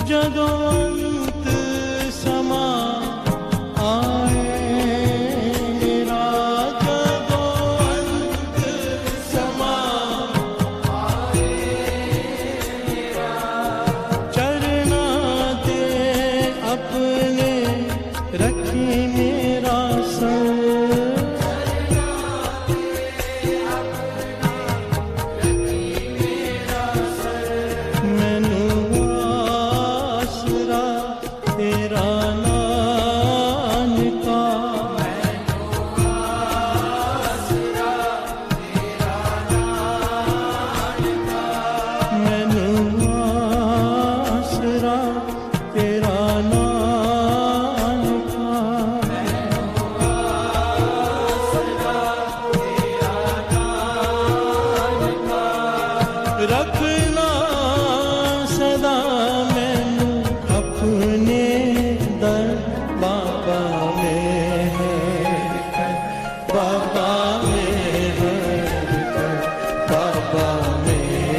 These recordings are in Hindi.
जदों अंत समा आए मेरा, जदों अंत समा आए मेरा, चरना ते अपने रखी मेरा सर, रखना सदा मैनू अपने दर, बाबा में है, बाबा में है, बाबा में है,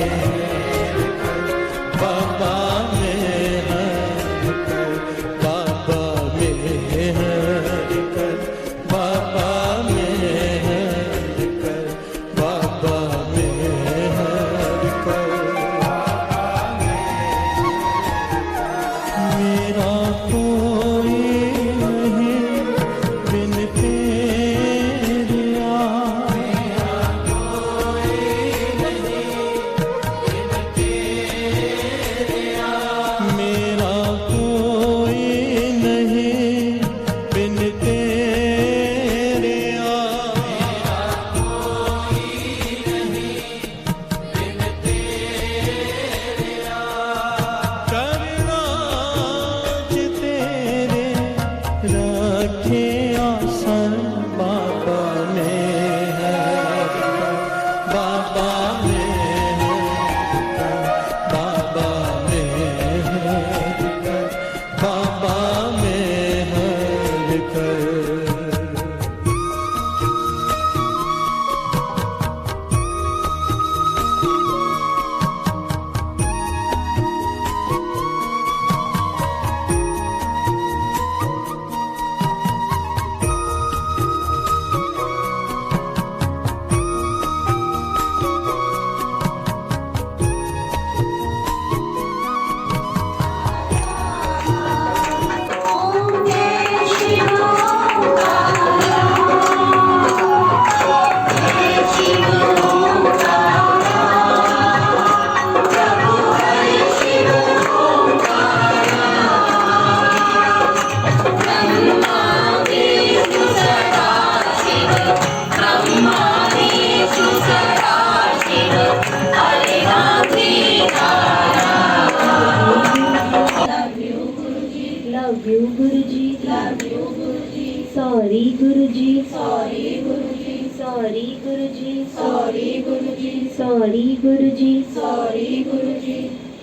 बाबा में है, बाबा में है, बाबा में है, बाबा में मेरा कोई नहीं बिन तेरे आ, मेरा कोई नहीं बिन तेरे आ, मेरा कोई नहीं बिन तेरे आ, मेरा कोई नहीं बिन तेरे आ, करना रखे आसन बाबा में है, बाबा में है, बाबा में है, बाबा में है। Love you, Guruji. Love you, Guruji. Sorry, Guruji. Sorry, Guruji. Sorry, Guruji. Sorry, Guruji. Sorry, Guruji. Sorry, Guruji.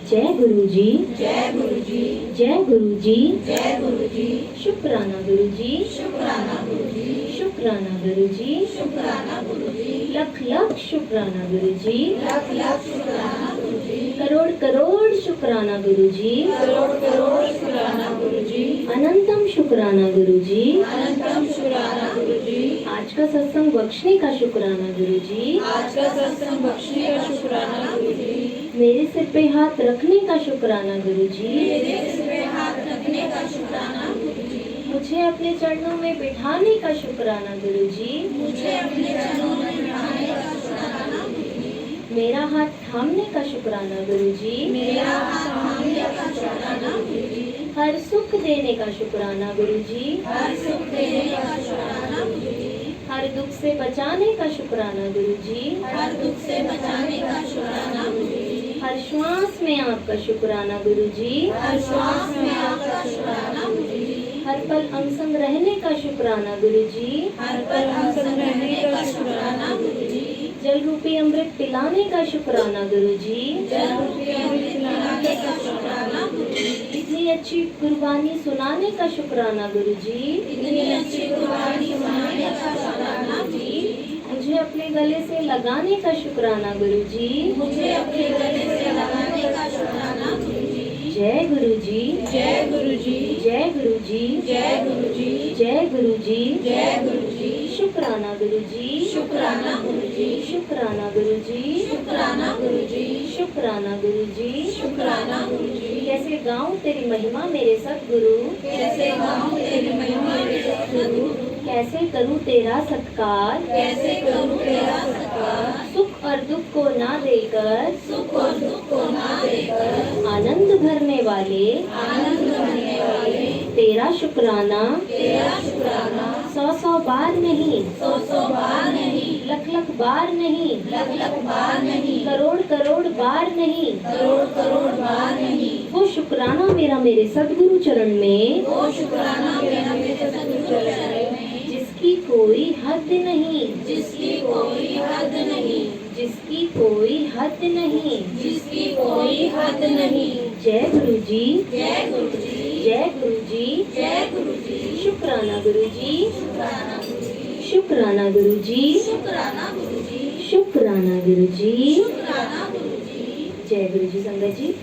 जय गुरुजी, जय गुरुजी, जय गुरुजी, जय गुरुजी, शुक्राना गुरुजी, शुक्राना गुरुजी, शुक्राना गुरुजी, शुक्राना गुरुजी, लख लख शुक्राना गुरुजी, लख लख शुक्राना गुरुजी, करोड़ करोड़ शुक्राना गुरुजी, करोड़ करोड़ शुक्राना गुरुजी, अनंतम शुक्राना गुरुजी, अनंतम शुक्राना गुरुजी, आज का सत्संग बख्शने का शुक्राना गुरुजी, आज का सत्संग बख्शने का शुक्राना गुरुजी, मेरे सिर पे हाथ रखने का शुक्राना गुरुजी, मेरे सिर पे हाथ रखने का शुक्राना गुरुजी, मुझे अपने चरणों में बिठाने का शुक्राना गुरुजी, मुझे अपने चरणों में बिठाने का शुक्राना गुरुजी, मेरा हाथ थामने का शुक्राना गुरुजी, मेरा हाथ थामने का शुक्राना गुरुजी, हर सुख देने का शुक्राना गुरुजी, हर सुख देने का शुक्राना गुरुजी, हर दुख से बचाने का शुक्राना गुरुजी, हर दुख से बचाने का शुक्राना गुरुजी, हर श्वास में आपका शुक्राना गुरुजी, हर श्वास में आपका शुक्राना गुरुजी, हर पल अंग संग रहने का शुक्राना गुरुजी, हर पल अंग संग रहने का शुक्राना गुरुजी, जल रूपी अमृत पिलाने का शुक्राना गुरुजी, जल रूपी अमृत पिलाने का शुक्राना गुरुजी, इतनी अच्छी कुर्बानी सुनाने का शुक्राना गुरुजी, इतनी अच्छी कुर्बानी सुनाने का शुक्राना गुरुजी, मुझे अपने गले से लगाने का शुक्राना गुरुजी, मुझे अपने गले से लगाने का शुक्राना गुरुजी, जय गुरु जी, जय गुरु जी, जय गुरु जी, जय गुरु जी, जय गुरु जी, जय गुरु जी, शुक्राना गुरु जी, शुक्राना गुरु जी, शुक्राना गुरु जी, शुक्राना गुरु जी, शुक्राना गुरु जी, शुक्राना गुरु जी। कैसे गाऊं तेरी महिमा मेरे सतगुरु, कैसे गाऊं तेरी महिमा मेरे सतगुरु, कैसे करूं तेरा सत्कार, कैसे करूं तेरा सत्कार, सुख और दुख को ना देकर, सुख और दुख को ना देकर, आनंद भरने वाले, आनंद भरने वाले, तेरा शुक्राना तेरा शुक्राना 100 बार नहीं, 100 बार नहीं, लख बार नहीं, लख बार नहीं, करोड़ बार नहीं, करोड़ बार नहीं। वो शुक्राना मेरा मेरे सदगुरु चरण में, वो शुक्राना मेरा मेरे सतगुरु चरण में, जिसकी कोई हद नहीं, जिसकी कोई हद नहीं, जिसकी कोई हद नहीं। जिसकी कोई हद नहीं। जय गुरु जी, जय गुरु जी, जय गुरु जी, जय गुरु जी, शुक्राना गुरु जी, शुक्राना गुरु जी, शुक्राना गुरु जी, शुक्राना गुरु जी, शुक्राना गुरु जी। शुक्राना गुरु जी। जय गुरु जी। संगत जी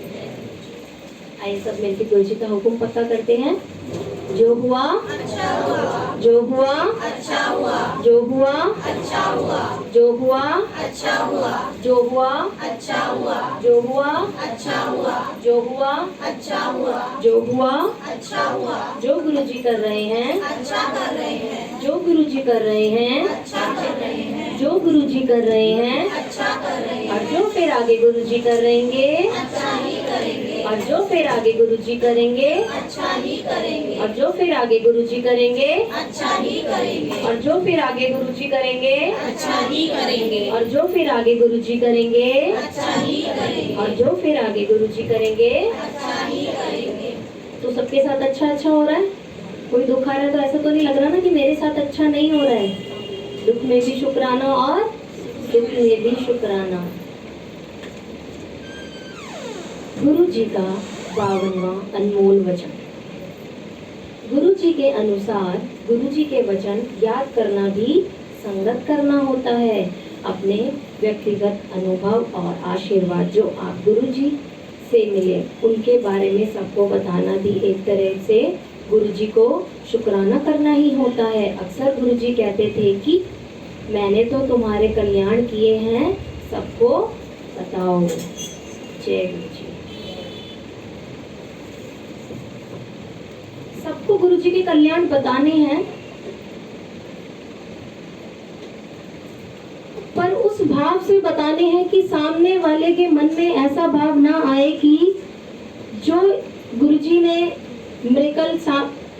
आइए सब मिलकर गुरु जी का हुक्म पक्का करते हैं। जो हुआ अच्छा हुआ, जो हुआ अच्छा हुआ, जो हुआ अच्छा हुआ, जो हुआ अच्छा हुआ, जो हुआ अच्छा हुआ, जो हुआ अच्छा हुआ, जो हुआ अच्छा हुआ, जो हुआ अच्छा हुआ, जो गुरु जी कर रहे हैं, अच्छा कर रहे हैं, जो गुरु जी कर रहे हैं, अच्छा कर रहे हैं, जो गुरु जी कर रहे हैं, अच्छा कर रहे हैं, और जो फिर आगे गुरु जी करेंगे, अच्छा ही करेंगे, और जो फिर आगे गुरु जी करेंगे, अच्छा ही करेंगे, और जो फिर आगे गुरु जी करेंगे, अच्छा ही करेंगे, और जो फिर आगे गुरु जी करेंगे, अच्छा ही करेंगे, और जो फिर आगे गुरु जी करेंगे, अच्छा ही करेंगे, और जो फिर आगे गुरु जी करेंगे। अच्छा ही करेंगे। तो सबके साथ अच्छा अच्छा हो रहा है। कोई दुख आ रहा है तो ऐसा तो नहीं लग रहा ना कि मेरे साथ अच्छा नहीं हो रहा है। दुख में भी शुक्राना और सुख में भी शुक्राना। गुरु जी का 52वां अनमोल वचन। गुरु जी के अनुसार गुरु जी के वचन याद करना भी संगत करना होता है। अपने व्यक्तिगत अनुभव और आशीर्वाद जो आप गुरु जी से मिले उनके बारे में सबको बताना भी एक तरह से गुरु जी को शुक्राना करना ही होता है। अक्सर गुरु जी कहते थे कि मैंने तो तुम्हारे कल्याण किए हैं, सबको बताओ। जय गुरु जी। सबको गुरु जी के कल्याण बताने हैं, पर उस भाव से बताने हैं कि सामने वाले के मन में ऐसा भाव ना आए कि जो गुरुजी ने मिरेकल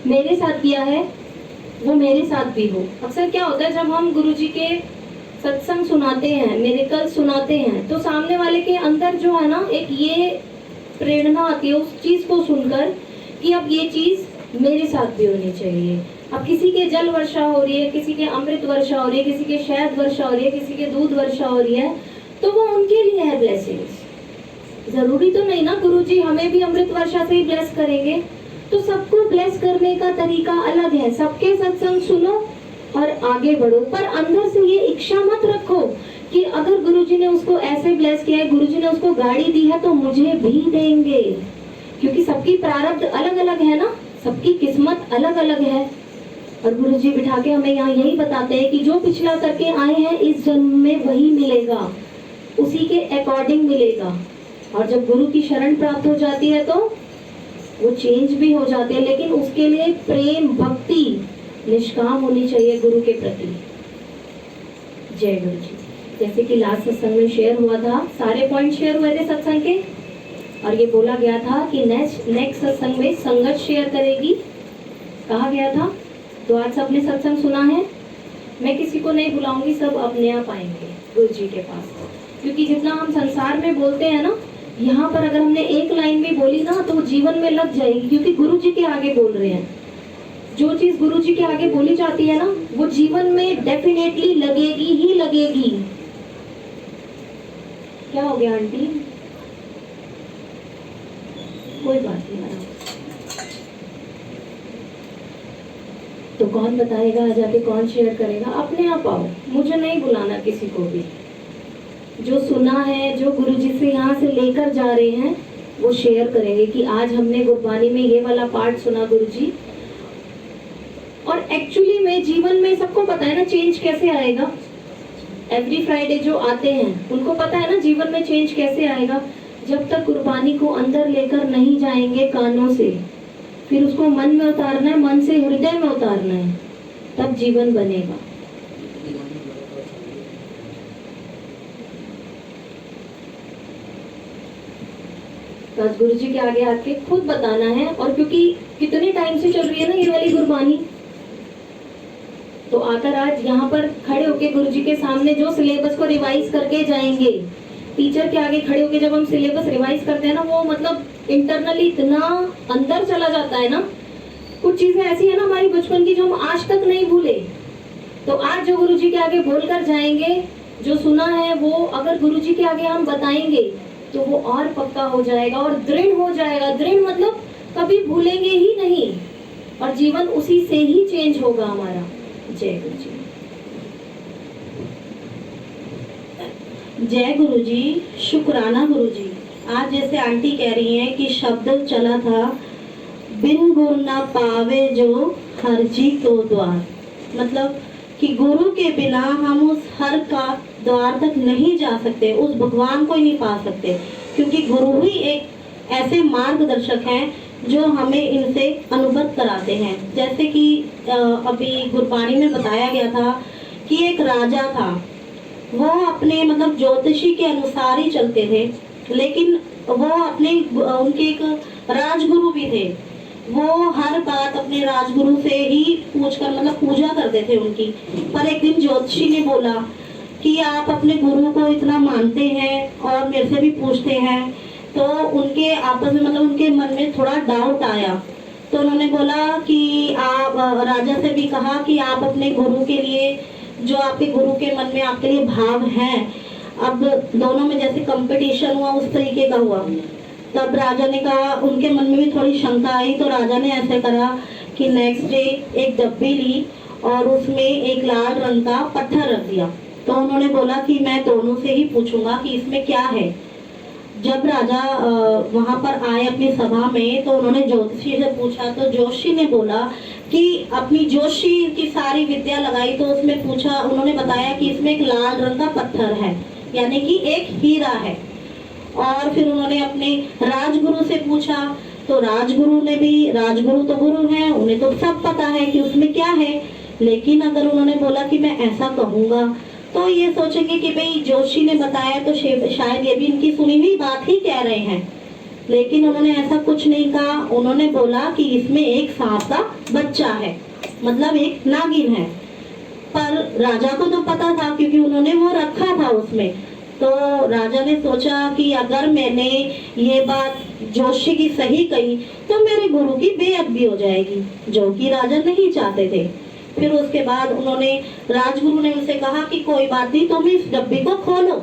मेरे साथ किया है वो मेरे साथ भी हो। अक्सर क्या होता है जब हम गुरुजी के सत्संग सुनाते हैं, मिरेकल सुनाते हैं, तो सामने वाले के अंदर जो है ना एक ये प्रेरणा आती है उस चीज को सुनकर कि अब ये चीज मेरे साथ भी होनी चाहिए। अब किसी के जल वर्षा हो रही है, किसी के अमृत वर्षा हो रही है, किसी के शहद वर्षा हो रही है, किसी के दूध वर्षा हो रही है, तो वो उनके लिए है ब्लेसिंग्स। जरूरी तो नहीं ना गुरुजी हमें भी अमृत वर्षा से ही ब्लेस करेंगे। तो सबको ब्लेस करने का तरीका अलग है। सबके सत्संग सुनो और आगे बढ़ो, पर अंदर से ये इच्छा मत रखो कि अगर गुरुजी ने उसको ऐसे ब्लेस किया है, गुरुजी ने उसको गाड़ी दी है तो मुझे भी देंगे, क्योंकि सबकी प्रारब्ध अलग अलग है ना, सबकी किस्मत अलग अलग है। और गुरुजी बिठा के हमें यहाँ यही बताते हैं कि जो पिछला करके आए हैं इस जन्म में वही मिलेगा, उसी के अकॉर्डिंग मिलेगा। और जब गुरु की शरण प्राप्त हो जाती है तो वो चेंज भी हो जाते हैं, लेकिन उसके लिए प्रेम भक्ति निष्काम होनी चाहिए गुरु के प्रति। जय गुरु जी। जैसे कि लास्ट सत्संग में शेयर हुआ था, सारे पॉइंट शेयर हुए थे सत्संग के, और ये बोला गया था कि नेक्स्ट सत्संग में संगत शेयर करेगी, कहा गया था। तो आज सबने सत्संग सुना है। मैं किसी को नहीं बुलाऊंगी, सब अपने आप आएंगे गुरु जी के पास, क्योंकि जितना हम संसार में बोलते हैं ना, यहाँ पर अगर हमने एक लाइन भी बोली ना तो वो जीवन में लग जाएगी, क्योंकि गुरु जी के आगे बोल रहे हैं। जो चीज गुरु जी के आगे बोली जाती है ना वो जीवन में डेफिनेटली लगेगी ही लगेगी। क्या हो गया आंटी? कोई बात नहीं मैडम। तो कौन बताएगा, आ जाके कौन शेयर करेगा? अपने आप आओ, मुझे नहीं बुलाना किसी को भी। जो सुना है, जो गुरुजी से यहाँ से लेकर जा रहे हैं, वो शेयर करेंगे कि आज हमने गुरबानी में ये वाला पार्ट सुना गुरुजी। और एक्चुअली में जीवन में सबको पता है ना चेंज कैसे आएगा। एवरी फ्राइडे जो आते हैं उनको पता है ना जीवन में चेंज कैसे आएगा। जब तक गुरबानी को अंदर लेकर नहीं जाएंगे कानों से, फिर उसको मन में उतारना है, मन से हृदय में उतारना है, तब जीवन बनेगा। बस गुरु जी के आगे आके खुद बताना है। और क्योंकि कितने टाइम से चल रही है ना ये वाली गुरबानी, तो आकर आज यहाँ पर खड़े होके गुरु जी के सामने जो सिलेबस को रिवाइज करके जाएंगे, टीचर के आगे खड़े होके जब हम सिलेबस रिवाइज करते हैं ना, वो मतलब इंटरनली इतना अंदर चला जाता है ना। कुछ चीजें ऐसी है ना हमारी बचपन की जो हम आज तक नहीं भूले। तो आज जो गुरु जी के आगे बोलकर जाएंगे, जो सुना है वो अगर गुरु जी के आगे हम बताएंगे तो वो और पक्का हो जाएगा और दृढ़ हो जाएगा। दृढ़ मतलब कभी भूलेंगे ही नहीं, और जीवन उसी से ही चेंज होगा हमारा। जय गुरु जी। जय गुरु जी, शुक्राना गुरु जी। आज जैसे आंटी कह रही हैं कि शब्द चला था, बिन गुरु ना पावे जो हर जी को द्वार, मतलब कि गुरु के बिना हम उस हर का द्वार तक नहीं जा सकते, उस भगवान को ही नहीं पा सकते, क्योंकि गुरु ही एक ऐसे मार्गदर्शक हैं जो हमें इनसे अनुभव कराते हैं। जैसे कि अभी गुरबानी में बताया गया था कि एक राजा था, वो अपने मतलब ज्योतिषी के अनुसार ही चलते थे, लेकिन वो अपने उनके एक राजगुरु भी थे, वो हर बात अपने राजगुरु से ही पूछकर मतलब पूजा करते थे उनकी। पर एक दिन ज्योतिषी ने बोला कि आप अपने गुरु को इतना मानते हैं और मेरे से भी पूछते हैं, तो उनके आपस में मतलब उनके मन में थोड़ा डाउट आया। तो उन्होंने बोला कि आप, राजा से भी कहा कि आप अपने गुरु के लिए, जो आपके गुरु के मन में आपके लिए भाव हैं, अब दोनों में जैसे कंपटीशन हुआ उस तरीके का हुआ। तब राजा ने कहा, उनके मन में भी थोड़ी शंका आई, तो राजा ने ऐसे करा कि नेक्स्ट डे एक डब्बी ली और उसमें एक लाल रंग का पत्थर रख दिया। तो उन्होंने बोला कि मैं दोनों से ही पूछूंगा कि इसमें क्या है। जब राजा वहां पर आए अपनी सभा में, तो उन्होंने ज्योतिषी से पूछा, तो ज्योतिषी ने बोला कि अपनी ज्योतिषी की सारी विद्या लगाई, तो उसमें पूछा, उन्होंने बताया कि इसमें एक लाल रंग का पत्थर है, यानी कि एक हीरा है। और फिर उन्होंने अपने राजगुरु से पूछा, तो राजगुरु ने भी, राजगुरु तो गुरु हैं, उन्हें तो सब पता है कि उसमें क्या है। लेकिन अगर उन्होंने बोला कि मैं ऐसा कहूंगा, तो ये सोचेंगे कि भाई जोशी ने बताया तो शायद ये भी इनकी सुनी हुई बात ही कह रहे हैं। लेकिन उन्होंने ऐसा कुछ नहीं कहा। उन्होंने बोला कि इसमें एक सांप का बच्चा है, मतलब एक नागिन है। पर राजा को तो पता था क्योंकि उन्होंने वो रखा था उसमें। तो राजा ने सोचा कि अगर मैंने ये बात जोशी की सही कही तो मेरे गुरु की बेअदबी हो जाएगी, जो कि राजा नहीं चाहते थे। फिर उसके बाद उन्होंने, राजगुरु ने उनसे कहा कि कोई बात नहीं, तुम इस डब्बी को खोलो,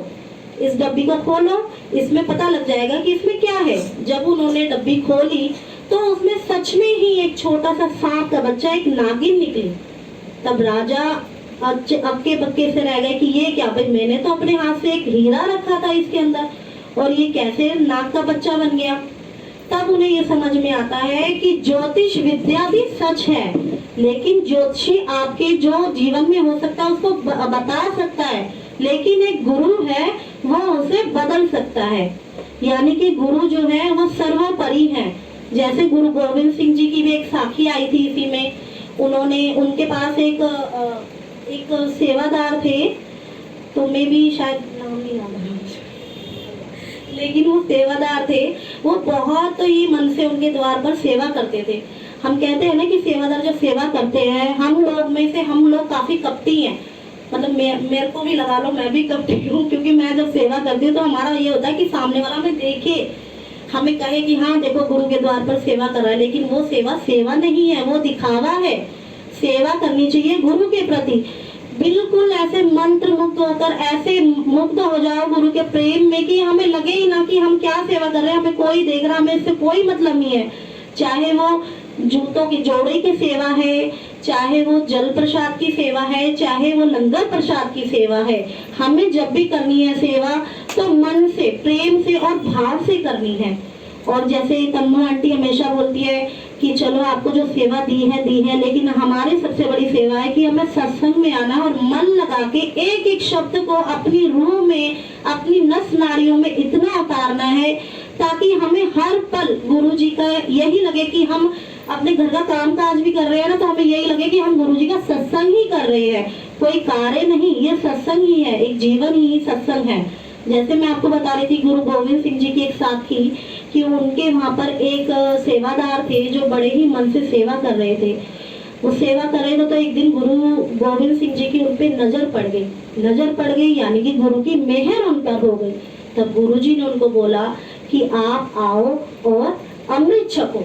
इस डब्बी को खोलो, इसमें पता लग जाएगा कि इसमें क्या है। जब उन्होंने डब्बी खोली तो उसमें सच में ही एक छोटा सा सांप का बच्चा, एक नागिन निकली। तब राजा अक्के बक्के से रह गए कि ये क्या, भाई मैंने तो अपने हाथ से एक हीरा रखा था इसके अंदर, और ये कैसे नाग का बच्चा बन गया। तब उन्हें ये समझ में आता है कि ज्योतिष विद्या भी सच है, लेकिन ज्योतिषी आपके जो जीवन में हो सकता है उसको बता सकता है, लेकिन एक गुरु है वो उसे बदल सकता है। यानी कि गुरु जो है वो सर्वोपरि है। जैसे गुरु गोविंद सिंह जी की भी एक साखी आई थी इसी में, उन्होंने, उनके पास एक सेवादार थे, तुम्हें भी शायद नाम नहीं याद है, लेकिन वो सेवादार थे, वो बहुत ही मन से उनके द्वार पर सेवा करते थे। हम कहते हैं ना कि सेवादार जब सेवा करते हैं, हम लोग में से हम लोग काफी कपटी हैं, मतलब मेरे को भी लगा लो, मैं भी कपटी हूँ, क्योंकि मैं जब सेवा करती हूँ तो हमारा ये होता है कि सामने वाला हमें देखे, हमें कहे कि हाँ देखो गुरु के द्वार पर सेवा कर रहा है, लेकिन वो सेवा नहीं है, वो दिखावा है। सेवा करनी चाहिए गुरु के प्रति, बिल्कुल ऐसे मंत्र मुक्त होकर ऐसे मुक्त हो जाओ गुरु के प्रेम में कि हमें लगे ही ना कि हम क्या सेवा कर रहे हैं, हमें कोई देख रहा, हमें इससे कोई मतलब नहीं है। चाहे वो जूतों की जोड़े की सेवा है, चाहे वो जल प्रसाद की सेवा है, चाहे वो लंगर प्रसाद की सेवा है, हमें जब भी करनी है सेवा तो मन से, प्रेम से और भाव से करनी है। और जैसे तन्मय आंटी हमेशा बोलती है कि चलो आपको जो सेवा दी है, लेकिन हमारी सबसे बड़ी सेवा है कि हमें सत्संग में आना और मन लगा के एक एक शब्द को अपनी रूह में, अपनी नस नाड़ियों में इतना उतारना है ताकि हमें हर पल गुरु जी का यही लगे कि हम अपने घर का काम काज भी कर रहे हैं ना, तो हमें यही लगे कि हम गुरु जी का सत्संग ही कर रहे हैं, कोई कार्य नहीं, ये सत्संग ही है, एक जीवन ही सत्संग है। जैसे मैं आपको बता रही थी गुरु गोविंद सिंह जी की एक साथी कि उनके वहां पर एक सेवादार थे जो बड़े ही मन से सेवा कर रहे थे। वो सेवा कर रहे थे तो एक दिन गुरु गोविंद सिंह जी की उन पे नजर पड़ गई, यानी कि गुरु की मेहर उन पर हो गई। तब गुरु जी ने उनको बोला कि आप आओ और अमृत छको।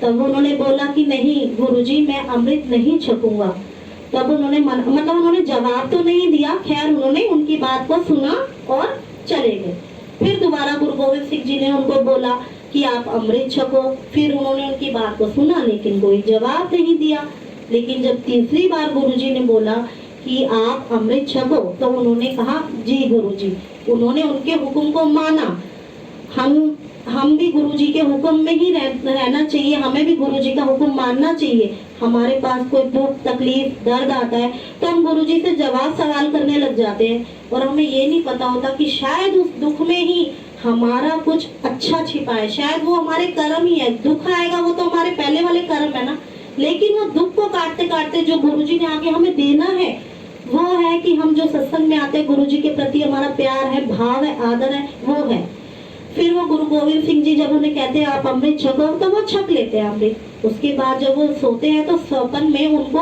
तब उन्होंने बोला कि नहीं गुरुजी मैं अमृत नहीं छकूंगा। तब उन्होंने मतलब उन्होंने जवाब तो नहीं दिया, खैर उन्होंने उनकी बात को सुना और चले गए। फिर दोबारा गुरु गोविंद सिंह जी ने उनको बोला कि आप अमृत छको। फिर उन्होंने उनकी बात को सुना लेकिन कोई जवाब नहीं दिया। लेकिन जब तीसरी बार गुरुजी ने बोला कि आप अमृत छको तो उन्होंने कहा जी गुरुजी। उन्होंने उनके हुक्म को माना। हम भी गुरुजी के हुक्म में ही रहना चाहिए, हमें भी गुरुजी का हुक्म मानना चाहिए। हमारे पास कोई दुख तकलीफ दर्द आता है तो हम गुरुजी से जवाब सवाल करने लग जाते हैं और हमें ये नहीं पता होता कि शायद उस दुख में ही हमारा कुछ अच्छा छिपा है, शायद वो हमारे कर्म ही है। दुख आएगा वो तो हमारे पहले वाले कर्म है ना, लेकिन वो दुख को काटते काटते जो गुरुजी ने आगे हमें देना है वो है कि हम जो सत्संग में आते हैं गुरुजी के प्रति हमारा प्यार है, भाव है, आदर है, वो है। फिर वो गुरु गोविंद सिंह जी जब उन्हें कहते हैं आप अमृत छको तो वो छक लेते हैं अमृत। उसके बाद जब वो सोते हैं तो सपन में उनको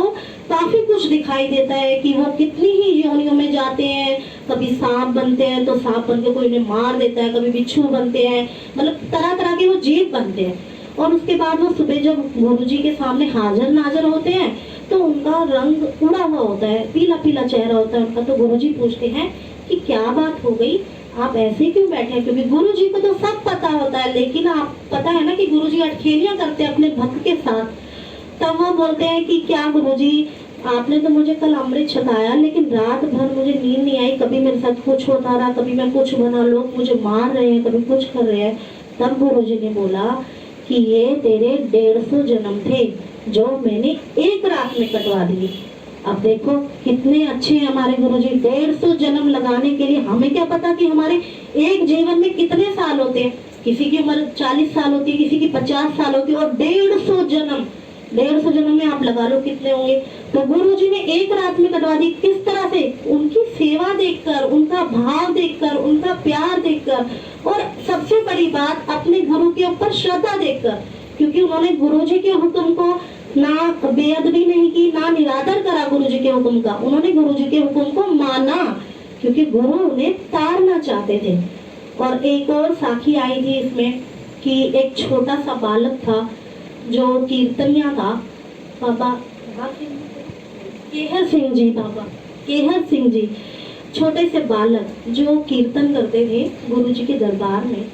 काफी कुछ दिखाई देता है कि वो कितनी ही योनियों में जाते हैं। कभी सांप बनते हैं तो सांप बन के कोई उन्हें मार देता है, कभी बिच्छू बनते हैं, मतलब तरह तरह के वो जीव बनते हैं। और उसके बाद वो सुबह जब गुरु जी के सामने हाजिर नाजिर होते हैं तो उनका रंग उड़ा हुआ होता है, पीला पीला चेहरा होता है उनका। तो गुरु जी पूछते हैं कि क्या बात हो गई, आप ऐसे क्यों बैठे हैं? क्योंकि गुरु जी को तो सब पता होता है, लेकिन आप पता है ना कि गुरु जी अटखेलियां करते हैं अपने भक्त के साथ। तब वो बोलते हैं कि क्या गुरु जी आपने तो मुझे कल अमृत छकाया लेकिन रात भर मुझे नींद नहीं आई, कभी मेरे साथ कुछ होता रहा, कभी मैं कुछ बना, लोग मुझे मार रहे हैं, कभी कुछ कर रहे हैं। तब गुरु जी ने बोला कि ये तेरे 150 जन्म थे जो मैंने एक रात में कटवा दिए। अब देखो कितने अच्छे हैं हमारे गुरुजी, 150 जन्म लगाने के लिए। हमें क्या पता कि हमारे एक जीवन में कितने साल होते हैं, किसी की उम्र 40 साल होती है, किसी की 50 साल होती है, और 150 जन्म में आप लगा लो कितने होंगे। तो गुरुजी ने एक रात में कटवा दी। किस तरह से? उनकी सेवा देखकर, उनका भाव देखकर, उनका प्यार देखकर, और सबसे बड़ी बात अपने गुरु के ऊपर श्रद्धा देखकर। क्योंकि उन्होंने गुरुजी के हुक्म को ना बेअदबी नहीं की, ना निरादर करा गुरुजी के हुक्म का। उन्होंने गुरुजी के हुक्म को माना क्योंकि गुरु उन्हें तारना चाहते थे। और एक और साखी आई थी इसमें कि एक छोटा सा बालक था जो कीर्तनिया था, बाबा केहर सिंह जी, बाबा केहर सिंह जी, छोटे से बालक जो कीर्तन करते थे गुरुजी के दरबार में।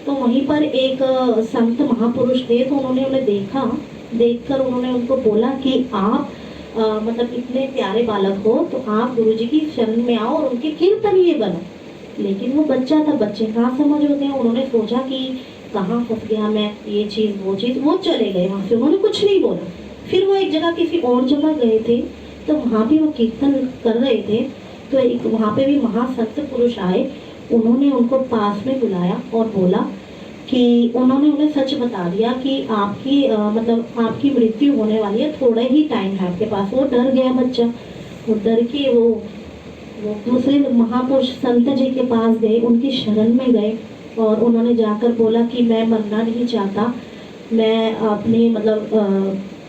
तो वहीं पर एक संत महापुरुष थे, तो उन्होंने उन्हें देखकर उन्होंने उनको बोला कि आप मतलब इतने प्यारे बालक हो तो आप गुरुजी की शरण में आओ और उनके कीर्तनीय बनो। लेकिन वो बच्चा था, बच्चे कहाँ समझ होते हैं। उन्होंने सोचा कि कहाँ फंस गया मैं, ये चीज़ वो चीज़, वो चले गए वहाँ से, उन्होंने कुछ नहीं बोला। फिर वो एक जगह किसी और जगह गए थे तो वहाँ भी वो कीर्तन कर रहे थे। तो एक वहाँ पे भी महासंत पुरुष आए, उन्होंने उनको पास में बुलाया और बोला कि उन्होंने उन्हें सच बता दिया कि आपकी मतलब आपकी मृत्यु होने वाली है, थोड़ा ही टाइम है आपके पास। वो डर गया बच्चा, वो डर के वो दूसरे महापुरुष संत जी के पास गए, उनकी शरण में गए और उन्होंने जाकर बोला कि मैं मरना नहीं चाहता, मैं अपनी मतलब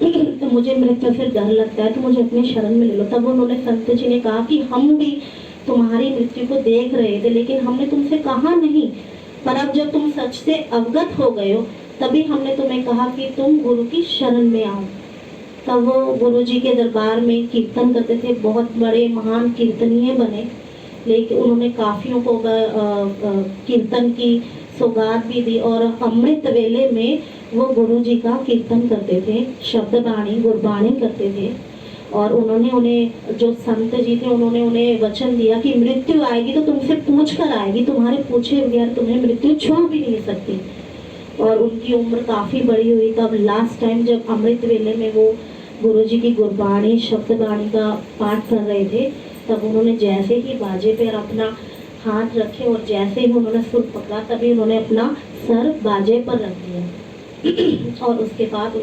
तो मुझे मृत्यु से डर लगता है, तो मुझे अपनी शरण में ले लो। तब उन्होंने संत जी ने कहा कि हम भी तुम्हारी मृत्यु को देख रहे थे लेकिन हमने तुमसे कहा नहीं, पर अब जब तुम सच से अवगत हो गए हो तभी हमने तुम्हें कहा कि तुम गुरु की शरण में आओ। तब वो गुरु जी के दरबार में कीर्तन करते थे, बहुत बड़े महान कीर्तनीय बने। लेकिन उन्होंने काफियों को कीर्तन की सौगात भी दी और अमृत वेले में वो गुरु जी का कीर्तन करते थे, शब्द बाणी गुरबाणी करते थे। और उन्होंने उन्हें, जो संत जी थे, उन्होंने उन्हें वचन दिया कि मृत्यु आएगी तो तुमसे पूछ कर आएगी, तुम्हारे पूछे बगैर तुम्हें मृत्यु छू भी नहीं सकती। और उनकी उम्र काफ़ी बड़ी हुई। तब लास्ट टाइम जब अमृत वेले में वो गुरुजी की गुरबाणी शब्दबाणी का पाठ कर रहे थे, तब उन्होंने जैसे ही बाजे पर अपना हाथ रखे और जैसे ही उन्होंने सुर पकड़ा, तभी उन्होंने अपना सर बाजे पर रख दिया और उसके बाद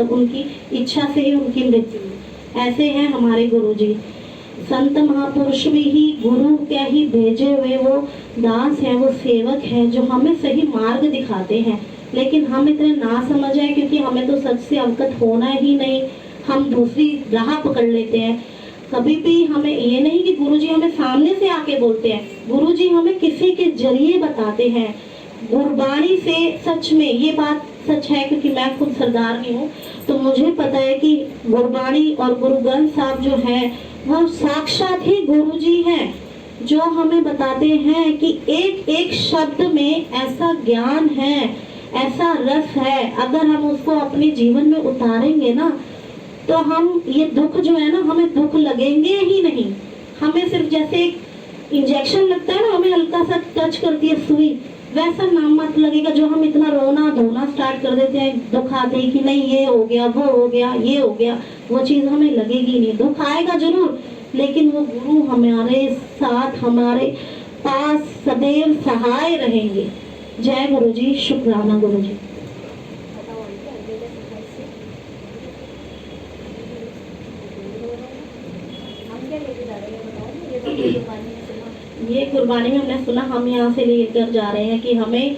उनकी इच्छा से ही उनकी मृत्यु हुई। ऐसे हैं हमारे गुरुजी। संत महापुरुष भी ही गुरु के ही भेजे हुए वो दास हैं, वो सेवक हैं जो हमें सही मार्ग दिखाते हैं। लेकिन हम इतने ना समझ हैं क्योंकि हमें तो सच से अवगत होना ही नहीं, हम दूसरी राह पकड़ लेते हैं। कभी भी हमें ये नहीं कि गुरुजी हमें सामने से आके बोलते हैं, गुरुजी हमें किसी के जरिए बताते हैं गुरबाणी से। सच में ये बात सच है क्योंकि मैं खुद सरदारनी हूँ, तो मुझे पता है कि गुरबाणी और गुरु ग्रंथ साहब जो है वो साक्षात ही गुरुजी हैं, जो हमें बताते हैं कि एक एक शब्द में ऐसा ज्ञान है, ऐसा रस है। अगर हम उसको अपने जीवन में उतारेंगे ना, तो हम ये दुख जो है ना, हमें दुख लगेंगे ही नहीं। हमें सिर्फ जैसे एक इंजेक्शन लगता है ना, हमें हल्का सा टच करती है सुई, वैसा नाम मत लगेगा। जो हम इतना रोना धोना स्टार्ट कर देते हैं दुख आते ही कि नहीं ये हो गया, वो हो गया, ये हो गया, वो चीज़ हमें लगेगी नहीं। दुख आएगा जरूर, लेकिन वो गुरु हमारे साथ, हमारे पास सदैव सहाय रहेंगे। जय गुरु जी, शुक्राना गुरु जी। ये कुर्बानी में हमने सुना, हम यहाँ से लेकर जा रहे हैं कि हमें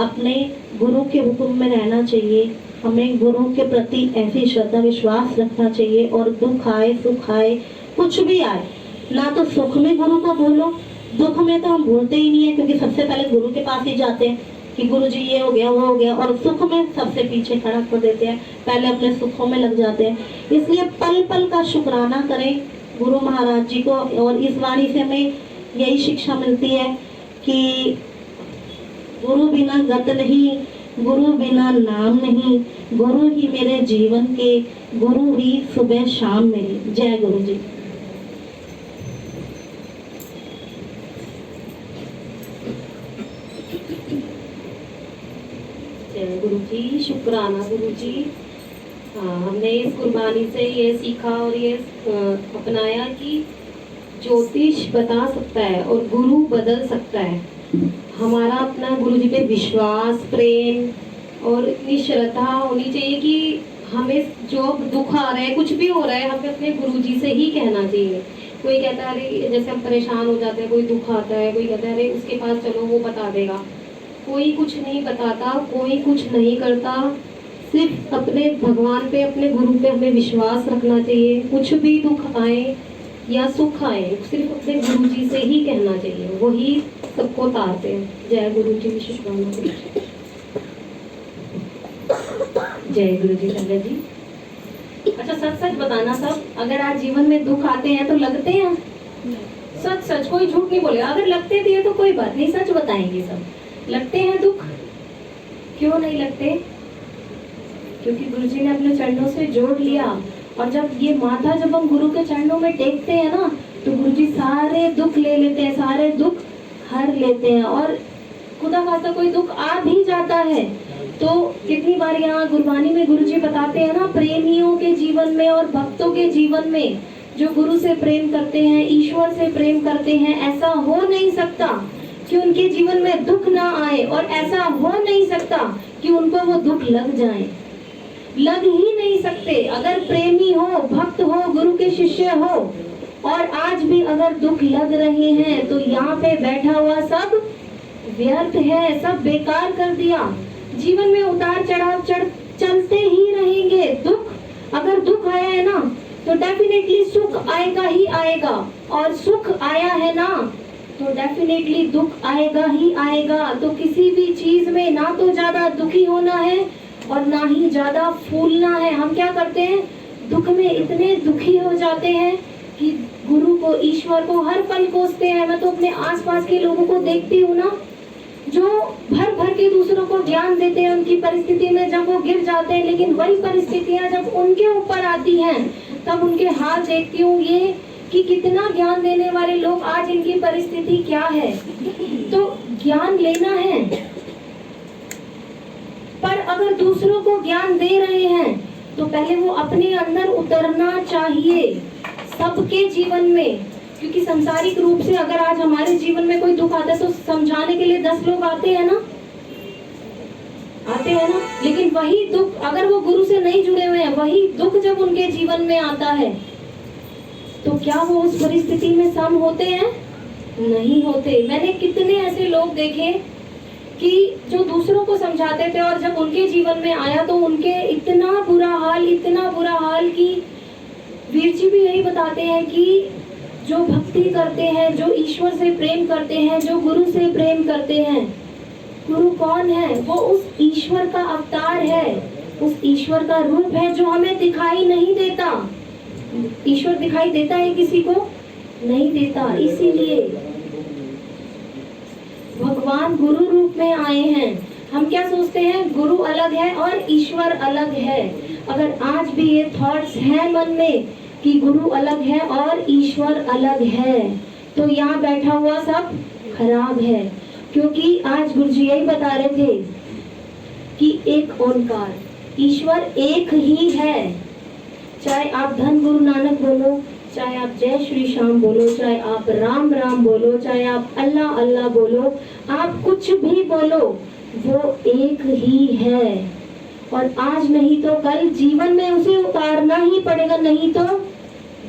अपने गुरु के हुक्म में रहना चाहिए, हमें गुरु के प्रति ऐसी श्रद्धा विश्वास रखना चाहिए। और दुख आए सुख आए कुछ भी आए, ना तो सुख में गुरु को भूलो, दुख में तो हम भूलते ही नहीं है क्योंकि सबसे पहले गुरु के पास ही जाते हैं कि गुरु जी ये हो गया, वो हो गया। और सुख में सबसे पीछे खड़ा कर देते हैं, पहले अपने सुखों में लग जाते हैं। इसलिए पल पल का शुक्राना करें गुरु महाराज जी को। और इस वाणी से हमें यही शिक्षा मिलती है कि गुरु बिना गत नहीं, गुरु बिना नाम नहीं, गुरु ही मेरे जीवन के, गुरु ही सुबह शाम मेरी। जय गुरु जी। जय गुरु जी, शुक्राना गुरु जी। हमने इस कुर्बानी से ये सीखा और ये अपनाया कि ज्योतिष बता सकता है और गुरु बदल सकता है। हमारा अपना गुरु जी पे विश्वास, प्रेम और इतनी श्रद्धा होनी चाहिए कि हमें जो दुख आ रहा है, कुछ भी हो रहा है, हमें अपने गुरु जी से ही कहना चाहिए। कोई कहता है अरे जैसे हम परेशान हो जाते हैं, कोई दुख आता है, कोई कहता है अरे उसके पास चलो वो बता देगा। कोई कुछ नहीं बताता, कोई कुछ नहीं करता। सिर्फ अपने भगवान पे, अपने गुरु पे हमें विश्वास रखना चाहिए। कुछ भी दुख आए या सुख आए, सिर्फ अपने गुरु जी से ही कहना चाहिए, वही सबको तारते हैं। जय गुरु जी, शुक्राना गुरु जी। जय गुरु जी। संगत जी, अच्छा सच सच बताना सब, अगर आज जीवन में दुख आते हैं तो लगते हैं? सच सच, कोई झूठ नहीं बोलेगा। अगर लगते थे तो कोई बात नहीं, सच बताएंगे सब। लगते हैं दुख? क्यों नहीं लगते? क्योंकि गुरु जी ने अपने चरणों से जोड़ लिया। और जब ये माथा जब हम गुरु के चरणों में टेकते हैं ना, तो गुरु जी सारे दुख ले लेते हैं, सारे दुख हर लेते हैं। और खुदा खासा कोई दुख आ भी जाता है तो कितनी बार यहाँ गुरबानी में गुरु जी बताते हैं ना, प्रेमियों के जीवन में और भक्तों के जीवन में, जो गुरु से प्रेम करते हैं, ईश्वर से प्रेम करते हैं, ऐसा हो नहीं सकता कि उनके जीवन में दुख ना आए, और ऐसा हो नहीं सकता कि उनको वो दुख लग जाए। लग ही नहीं सकते। अगर प्रेमी हो, भक्त हो, गुरु के शिष्य हो, और आज भी अगर दुख लग रहे हैं, तो यहाँ पे बैठा हुआ सब व्यर्थ है, सब बेकार कर दिया। जीवन में उतार चढ़ाव चलते ही रहेंगे। दुख, अगर दुख आया है ना, तो डेफिनेटली सुख आएगा ही आएगा, और सुख आया है ना, तो डेफिनेटली दुख आएगा ही आएगा। तो किसी भी चीज में ना तो ज्यादा दुखी होना है और ना ही ज्यादा फूलना है। हम क्या करते हैं, दुख में इतने दुखी हो जाते हैं कि गुरु को, ईश्वर को हर पल कोसते हैं। मैं तो अपने आसपास के लोगों को देखती हूँ ना, जो भर भर के दूसरों को ज्ञान देते हैं उनकी परिस्थिति में, जब वो गिर जाते हैं, लेकिन वही परिस्थितियां जब उनके ऊपर आती हैं, तब उनके हाल देखती हूँ ये कि कितना ज्ञान देने वाले लोग, आज इनकी परिस्थिति क्या है। तो ज्ञान लेना है, अगर दूसरों को ज्ञान दे रहे हैं तो पहले वो अपने अंदर उतरना चाहिए सबके जीवन में। क्योंकि सांसारिक रूप से अगर आज हमारे जीवन में कोई दुख आता है तो समझाने के लिए 10 लोग आते हैं ना, लेकिन वही दुख अगर वो गुरु से नहीं जुड़े हुए हैं, वही दुख जब उनके जीवन में आता है तो क्या वो उस परिस्थिति में सम होते हैं? नहीं होते। मैंने कितने ऐसे लोग देखे कि जो दूसरों को समझाते थे और जब उनके जीवन में आया तो उनके इतना बुरा हाल कि वीर जी भी यही बताते हैं कि जो भक्ति करते हैं, जो ईश्वर से प्रेम करते हैं, जो गुरु से प्रेम करते हैं, गुरु कौन है? वो उस ईश्वर का अवतार है, उस ईश्वर का रूप है जो हमें दिखाई नहीं देता। ईश्वर दिखाई देता है किसी को? नहीं देता। इसीलिए भगवान गुरु रूप में आए हैं। हम क्या सोचते हैं? गुरु अलग है और ईश्वर अलग है। अगर आज भी ये थॉट्स हैं मन में कि गुरु अलग है और ईश्वर अलग है तो यहाँ बैठा हुआ सब खराब है। क्योंकि आज गुरुजी यही बता रहे थे कि एक ओंकार, ईश्वर एक ही है। चाहे आप धन गुरु नानक बोलो, चाहे आप जय श्री श्याम बोलो, चाहे आप राम राम बोलो, चाहे आप अल्लाह अल्लाह बोलो, आप कुछ भी बोलो, वो एक ही है। और आज नहीं तो कल जीवन में उसे उतारना ही पड़ेगा, नहीं तो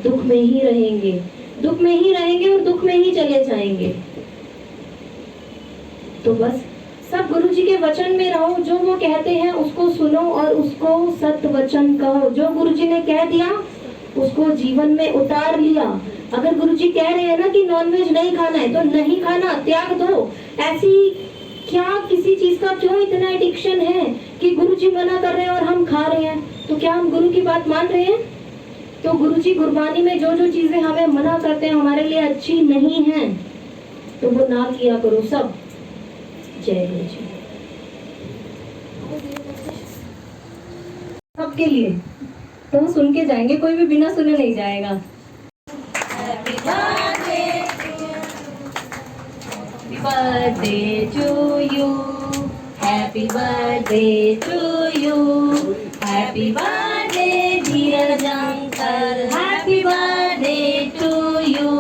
दुख में ही रहेंगे, दुख में ही रहेंगे और दुख में ही चले जाएंगे। तो बस सब गुरुजी के वचन में रहो, जो वो कहते हैं उसको सुनो और उसको सत्य वचन कहो। जो गुरुजी ने कह दिया उसको जीवन में उतार लिया। अगर गुरुजी कह रहे हैं ना कि नॉनवेज नहीं खाना है तो नहीं खाना, त्याग दो। ऐसी क्या किसी चीज का क्यों इतना एडिक्शन है कि गुरुजी मना कर रहे हैं और हम खा रहे हैं, तो क्या हम गुरु की बात मान रहे हैं? तो गुरुजी गुरबानी में जो जो चीजें हमें मना करते हैं हमारे लिए अच्छी नहीं है तो वो ना किया करो सब। जय गुरु जी सबके लिए। तो सुन के जाएंगे, कोई भी बिना सुने नहीं जाएगा। Birthday to you, happy birthday to you, happy birthday dear Shankar, happy birthday to you.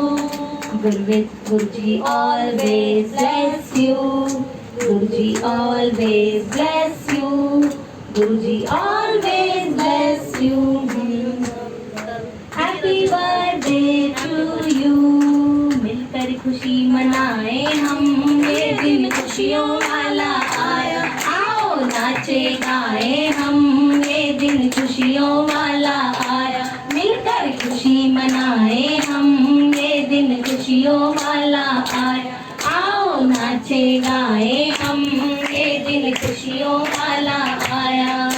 Guruji always bless you, Guruji always bless you, Guruji always bless you. Happy birthday to you. मिलकर खुशी मनाए हम, ये दिन खुशियों वाला आया। आओ नाचे गाए हम, ये दिन खुशियों वाला आया। मिलकर खुशी मनाए हम, ये दिन खुशियों वाला आया। आओ नाचे गाए हम, ये दिन खुशियों वाला आया।